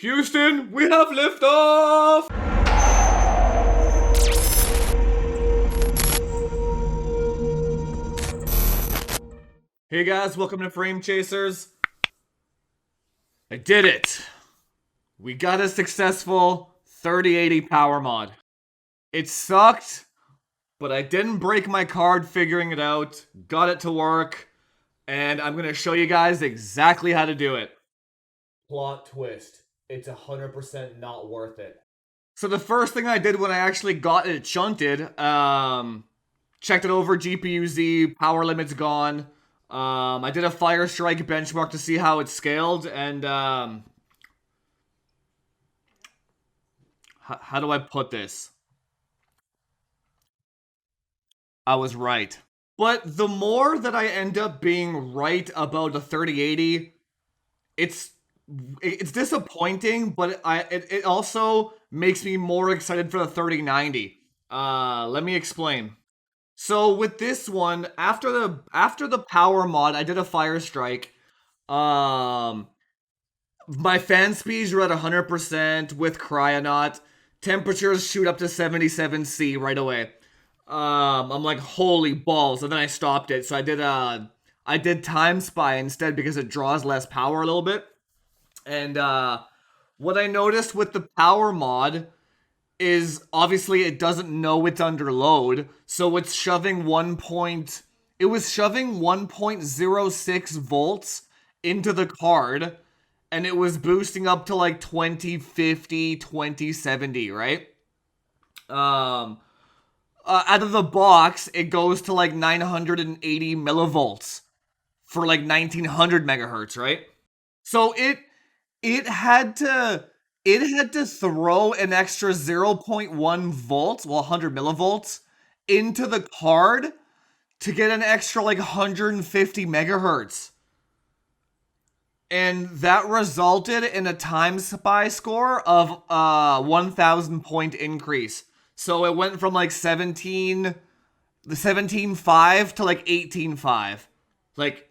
Houston, we have liftoff! Hey guys, welcome to Frame Chasers. I did it. We got a successful 3080 power mod. It sucked, but I didn't break my card figuring it out, got it to work, and I'm gonna show you guys exactly how to do it. Plot twist. It's 100% not worth it. So the first thing I did when I actually got it shunted, checked it over, GPU Z, power limit's gone. I did a Fire Strike benchmark to see how it scaled, and how do I put this? I was right. But the more that I end up being right about a 3080, it's disappointing, but it also makes me more excited for the 3090. Let me explain. So with this one, after the power mod, I did a Fire Strike. Um, my fan speeds are at 100% with Cryonaut. Temperatures shoot up to 77 C right away. I'm like, holy balls, and then I stopped it. So I did Time Spy instead because it draws less power a little bit. And what I noticed with the power mod is obviously it doesn't know it's under load, so it's shoving it was shoving 1.06 volts into the card, and it was boosting up to like 2050, 2070, right? Out of the box, it goes to like 980 millivolts for like 1900 megahertz, right? So it had to throw an extra 0.1 volts, well 100 millivolts into the card to get an extra like 150 megahertz. And that resulted in a time spy score of 1000 point increase. So it went from like 17.5 to like 18.5. Like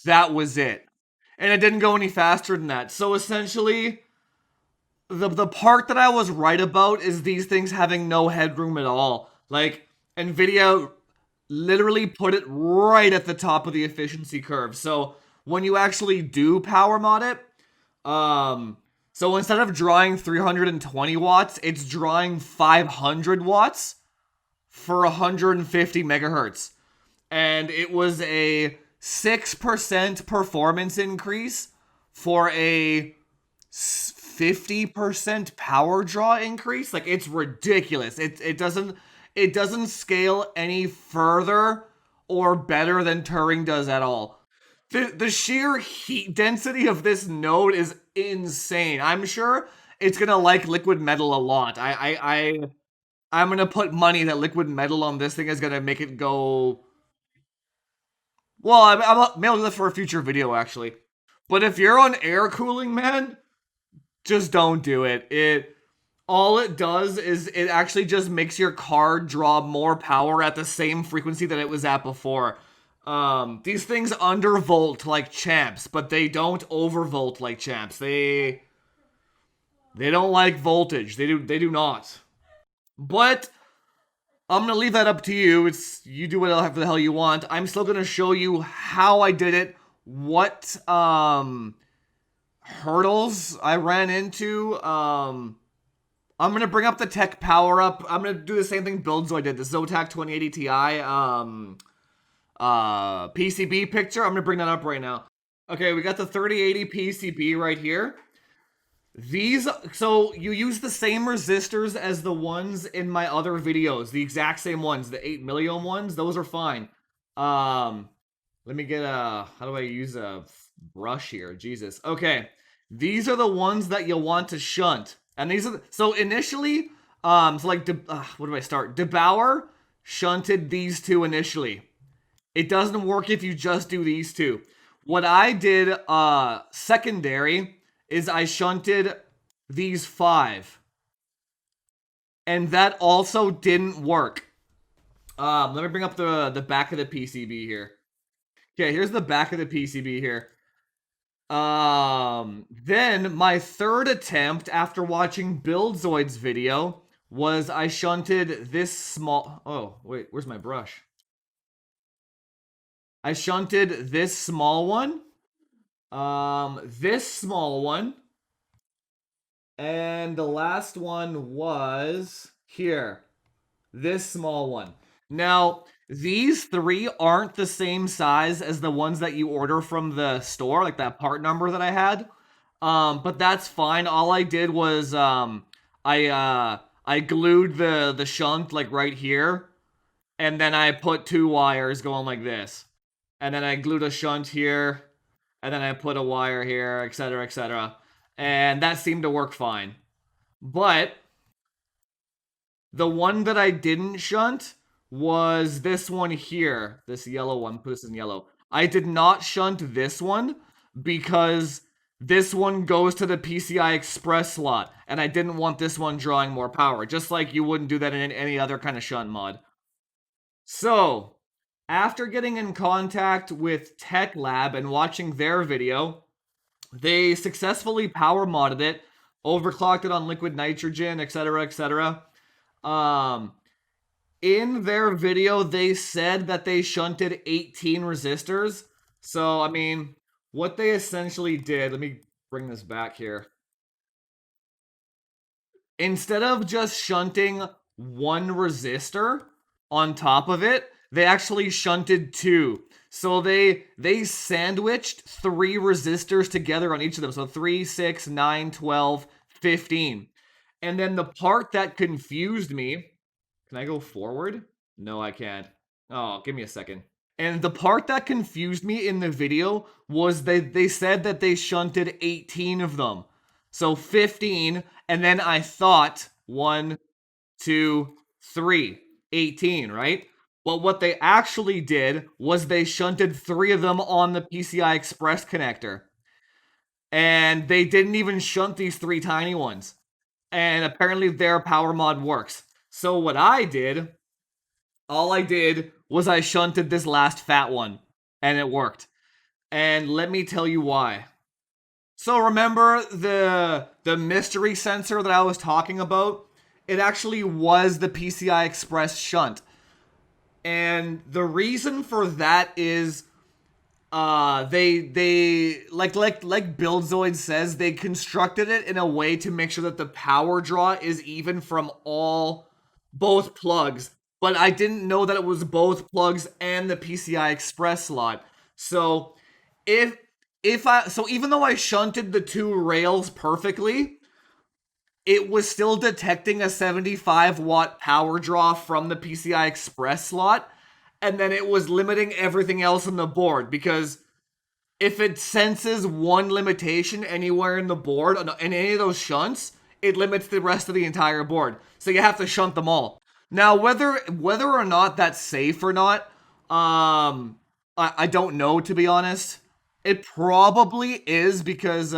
that was it. And it didn't go any faster than that. So essentially, the part that I was right about is these things having no headroom at all. Like, NVIDIA literally put it right at the top of the efficiency curve. So when you actually do power mod it, so instead of drawing 320 watts, it's drawing 500 watts for 150 megahertz. And it was a 6% performance increase for a 50% power draw increase. Like, it's ridiculous. It doesn't scale any further or better than Turing does at all. The sheer heat density of this node is insane. I'm sure it's gonna like liquid metal a lot. I'm gonna put money that liquid metal on this thing is gonna make it go. Well, I'll do that for a future video actually. But if you're on air cooling, man, just don't do it. All it does is it actually just makes your card draw more power at the same frequency that it was at before. These things undervolt like champs, but they don't overvolt like champs. They don't like voltage. They do not. But I'm gonna leave that up to you. It's you do whatever the hell you want. I'm still gonna show you how I did it, what hurdles I ran into. I'm gonna bring up the tech power up. I'm gonna do the same thing Buildzoid did, the Zotac 2080 Ti PCB picture. I'm gonna bring that up right now. Okay, we got the 3080 PCB right here. So you use the same resistors as the ones in my other videos, the exact same ones, the 8 milliohm ones. Those are fine. Let me get how do I use a brush here? Jesus. Okay, these are the ones that you'll want to shunt, and these are so initially, so like, what do I start? DeBauer shunted these two initially. It doesn't work if you just do these two. What I did, secondary, is I shunted these 5. And that also didn't work. Let me bring up the back of the PCB here. Okay, here's the back of the PCB here. Then my third attempt after watching Buildzoid's video was I shunted this small. Oh, wait, where's my brush? I shunted this small one, this small one, and the last one was here. This small one. Now, these three aren't the same size as the ones that you order from the store, like that part number that I had. But that's fine. All I did was I glued the shunt like right here, and then I put two wires going like this. And then I glued a shunt here, and then I put a wire here, etc., etc. And that seemed to work fine. But the one that I didn't shunt was this one here. This yellow one. Put this in yellow. I did not shunt this one because this one goes to the PCI Express slot, and I didn't want this one drawing more power, just like you wouldn't do that in any other kind of shunt mod. So, after getting in contact with Tech Lab and watching their video, they successfully power modded it, overclocked it on liquid nitrogen, etc., etc. Um, in their video, they said that they shunted 18 resistors. So, I mean, what they essentially did, let me bring this back here. Instead of just shunting one resistor on top of it, they actually shunted two. So they sandwiched three resistors together on each of them. So 3, 6, 9, 12, 15. And then the part that confused me, can I go forward? No, I can't. Oh, give me a second. And the part that confused me in the video was they said that they shunted 18 of them. So 15, and then I thought 1, 2, 3, 18, right? But what they actually did was they shunted 3 of them on the PCI Express connector. And they didn't even shunt these 3 tiny ones. And apparently their power mod works. So what I did, all I did was I shunted this last fat one. And it worked. And let me tell you why. So remember the mystery sensor that I was talking about? It actually was the PCI Express shunt. And the reason for that is they like Buildzoid says, they constructed it in a way to make sure that the power draw is even from both plugs. But I didn't know that it was both plugs and the PCI Express slot. So if so even though I shunted the two rails perfectly, it was still detecting a 75-watt power draw from the PCI Express slot, and then it was limiting everything else on the board, because if it senses one limitation anywhere in the board, in any of those shunts, it limits the rest of the entire board. So you have to shunt them all. Now, whether or not that's safe or not, I don't know, to be honest. It probably is, because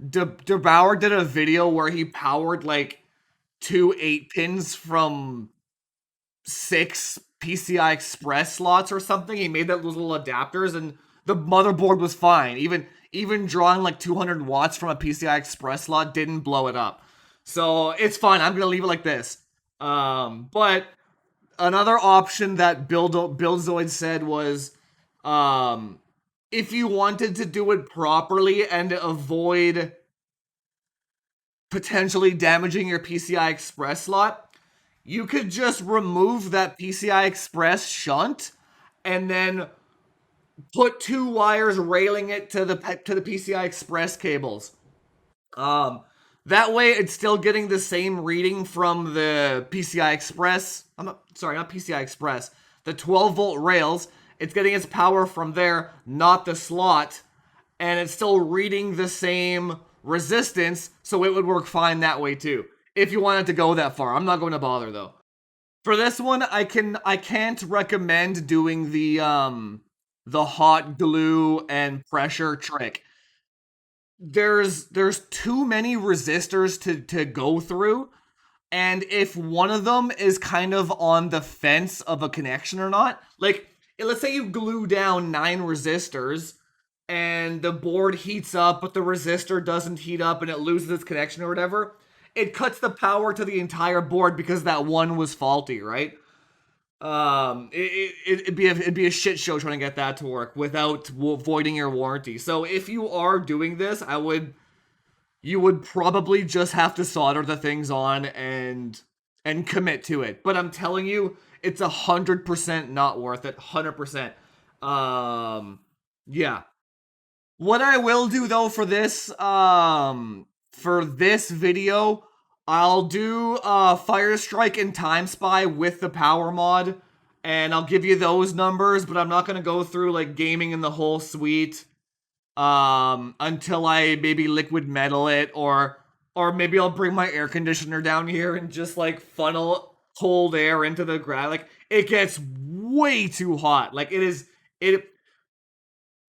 DeBauer did a video where he powered like 2 8-pins from 6 PCI Express slots or something. He made those little adapters, and the motherboard was fine. Even drawing like 200 watts from a PCI Express slot didn't blow it up. So it's fine. I'm gonna leave it like this. But another option that Buildzoid said was, if you wanted to do it properly and avoid potentially damaging your PCI Express slot, you could just remove that PCI Express shunt and then put 2 wires railing it to the PCI Express cables. That way it's still getting the same reading from the PCI Express. Not PCI Express. The 12-volt rails. It's getting its power from there, not the slot. And it's still reading the same resistance, so it would work fine that way too. If you wanted to go that far. I'm not going to bother though. For this one, I can't recommend doing the hot glue and pressure trick. There's too many resistors to go through, and if one of them is kind of on the fence of a connection or not, like let's say you glue down 9 resistors, and the board heats up, but the resistor doesn't heat up and it loses its connection or whatever, it cuts the power to the entire board because that one was faulty, right? It'd be a shit show trying to get that to work without voiding your warranty. So if you are doing this, you would probably just have to solder the things on and commit to it. But I'm telling you, it's 100% not worth it. 100%. Um, yeah. What I will do though for this video, I'll do Fire Strike and Time Spy with the power mod, and I'll give you those numbers, but I'm not gonna go through like gaming in the whole suite until I maybe liquid metal it, or maybe I'll bring my air conditioner down here and just like funnel cold air into the ground. Like it gets way too hot. Like it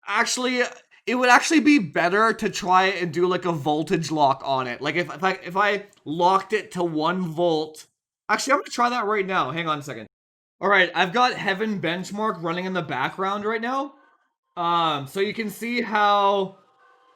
actually, it would actually be better to try and do like a voltage lock on it. Like if I locked it to 1 volt. Actually, I'm gonna try that right now. Hang on a second. All right, I've got Heaven Benchmark running in the background right now. So you can see how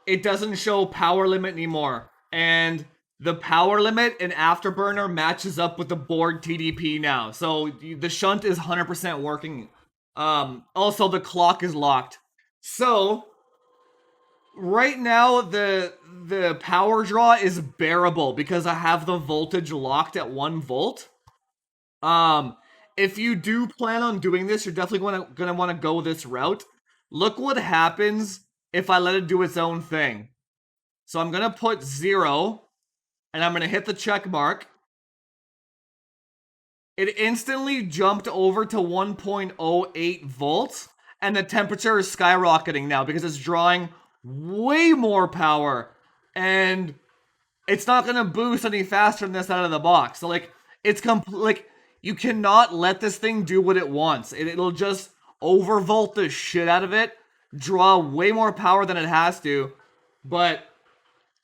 it doesn't show power limit anymore, and the power limit in Afterburner matches up with the board TDP now. So the shunt is 100% working. Also the clock is locked. So right now the power draw is bearable because I have the voltage locked at 1 volt. Um, if you do plan on doing this, you're definitely gonna want to go this route. Look what happens if I let it do its own thing. So I'm gonna put 0, and I'm gonna hit the check mark. It instantly jumped over to 1.08 volts, and the temperature is skyrocketing now because it's drawing way more power, and it's not gonna boost any faster than this out of the box. So like, like you cannot let this thing do what it wants. It'll just overvolt the shit out of it, draw way more power than it has to, but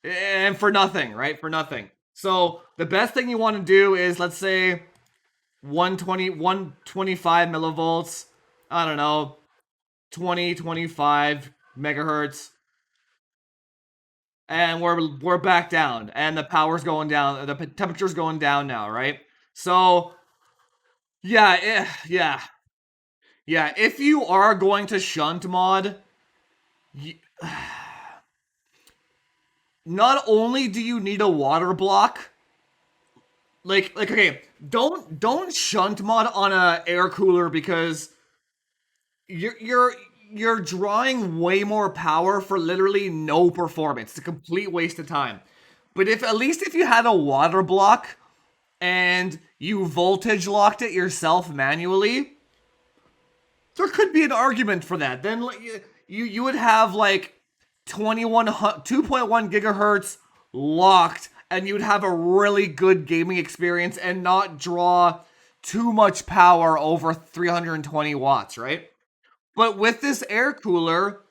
and for nothing, right? For nothing. So the best thing you want to do is, let's say 120, 125 millivolts. I don't know, 25 megahertz, and we're back down, and the power's going down, the temperature's going down now, right? So yeah, yeah. If you are going to shunt mod, not only do you need a water block, like okay, don't shunt mod on a air cooler because you're drawing way more power for literally no performance. It's a complete waste of time. But if at least if you had a water block and you voltage locked it yourself manually, there could be an argument for that. Then like, you would have like 2.1 gigahertz locked, and you'd have a really good gaming experience and not draw too much power over 320 watts, right? But with this air cooler,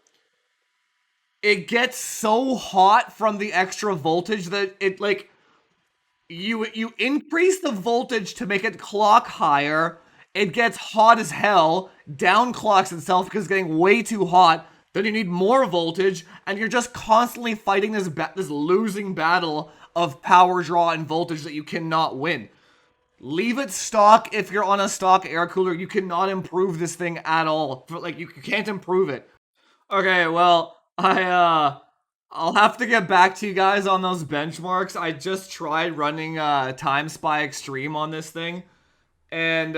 it gets so hot from the extra voltage that it like you increase the voltage to make it clock higher. It gets hot as hell, down clocks itself because it's getting way too hot. Then you need more voltage, and you're just constantly fighting this losing battle of power draw and voltage that you cannot win. Leave it stock if you're on a stock air cooler. You cannot improve this thing at all. Like you can't improve it. Okay, well, I'll have to get back to you guys on those benchmarks. I just tried running Time Spy Extreme on this thing, and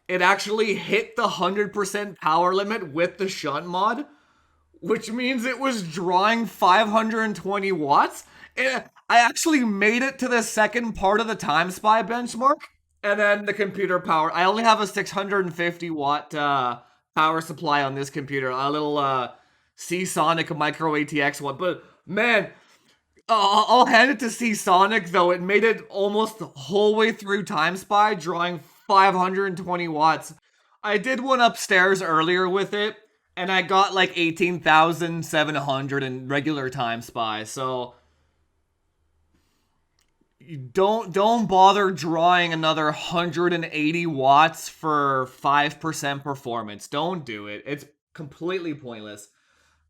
it actually hit the 100% power limit with the shunt mod, which means it was drawing 520 watts. I actually made it to the second part of the Time Spy benchmark, and then the computer power. I only have a 650 watt power supply on this computer, a little Seasonic Micro ATX one. But man, I'll hand it to Seasonic though. It made it almost the whole way through Time Spy, drawing 520 watts. I did one upstairs earlier with it, and I got like 18,700 in regular Time Spy. So don't bother drawing another 180 watts for 5% performance. Don't do it. It's completely pointless.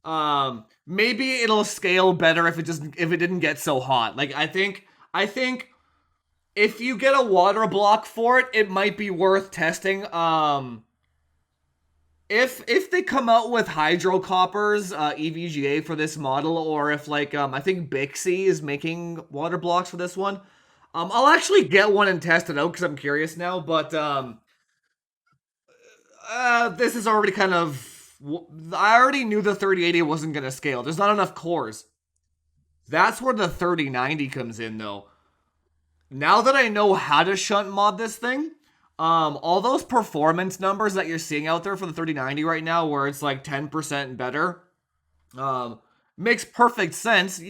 Maybe it'll scale better if it didn't get so hot. Like I think if you get a water block for it, it might be worth testing. If they come out with hydro coppers EVGA for this model, or if like I think Bixie is making water blocks for this one, I'll actually get one and test it out because I'm curious now. But this is already kind of. I already knew the 3080 wasn't gonna scale. There's not enough cores. That's where the 3090 comes in, though. Now that I know how to shunt mod this thing, all those performance numbers that you're seeing out there for the 3090 right now, where it's like 10% better, um, makes perfect sense.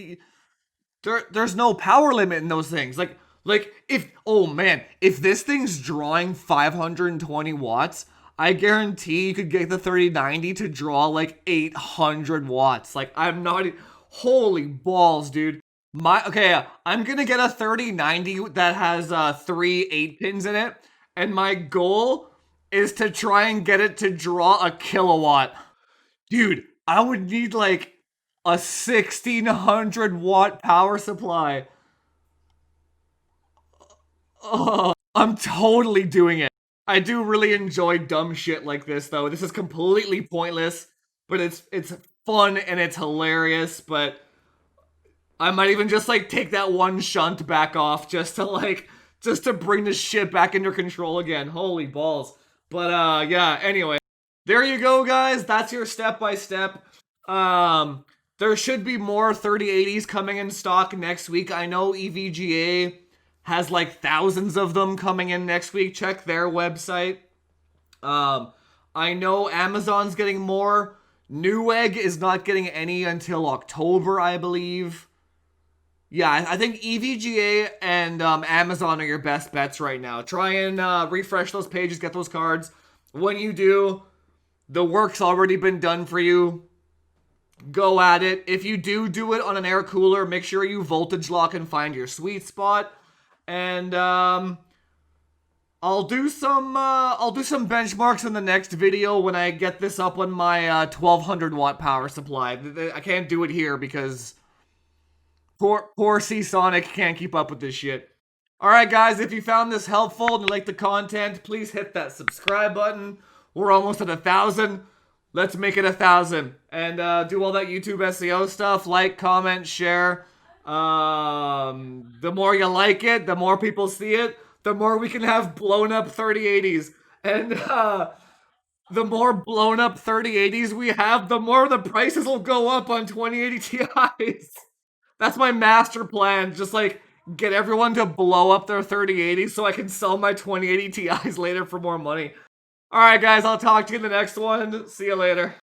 There's no power limit in those things. Like if oh man, if this thing's drawing 520 watts, I guarantee you could get the 3090 to draw like 800 watts. Like I'm not holy balls, dude. My okay, I'm gonna get a 3090 that has three 8 pins in it, and my goal is to try and get it to draw a kilowatt. Dude, I would need like a 1600 watt power supply. Oh, I'm totally doing it. I do really enjoy dumb shit like this though. This is completely pointless, but it's fun and it's hilarious, but I might even just like take that one shunt back off just to bring the shit back under control again. Holy balls. But yeah, anyway. There you go, guys. That's your step by step. There should be more 3080s coming in stock next week. I know EVGA has like thousands of them coming in next week. Check their website. Um, I know Amazon's getting more. Newegg is not getting any until October, I believe. Yeah, I think EVGA and Amazon are your best bets right now. Try and refresh those pages, get those cards. When you do, the work's already been done for you. Go at it. If you do it on an air cooler, make sure you voltage lock and find your sweet spot. And I'll do some benchmarks in the next video when I get this up on my 1200 watt power supply. I can't do it here because poor C Sonic can't keep up with this shit. Alright guys, if you found this helpful and you like the content, please hit that subscribe button. We're almost at 1,000. Let's make it 1,000. And do all that YouTube SEO stuff. Like, comment, share. The more you like it, the more people see it, the more we can have blown up 3080s. And the more blown up 3080s we have, the more the prices will go up on 2080 Ti's. That's my master plan. Just like get everyone to blow up their 3080s so I can sell my 2080 Ti's later for more money. Alright guys, I'll talk to you in the next one. See you later.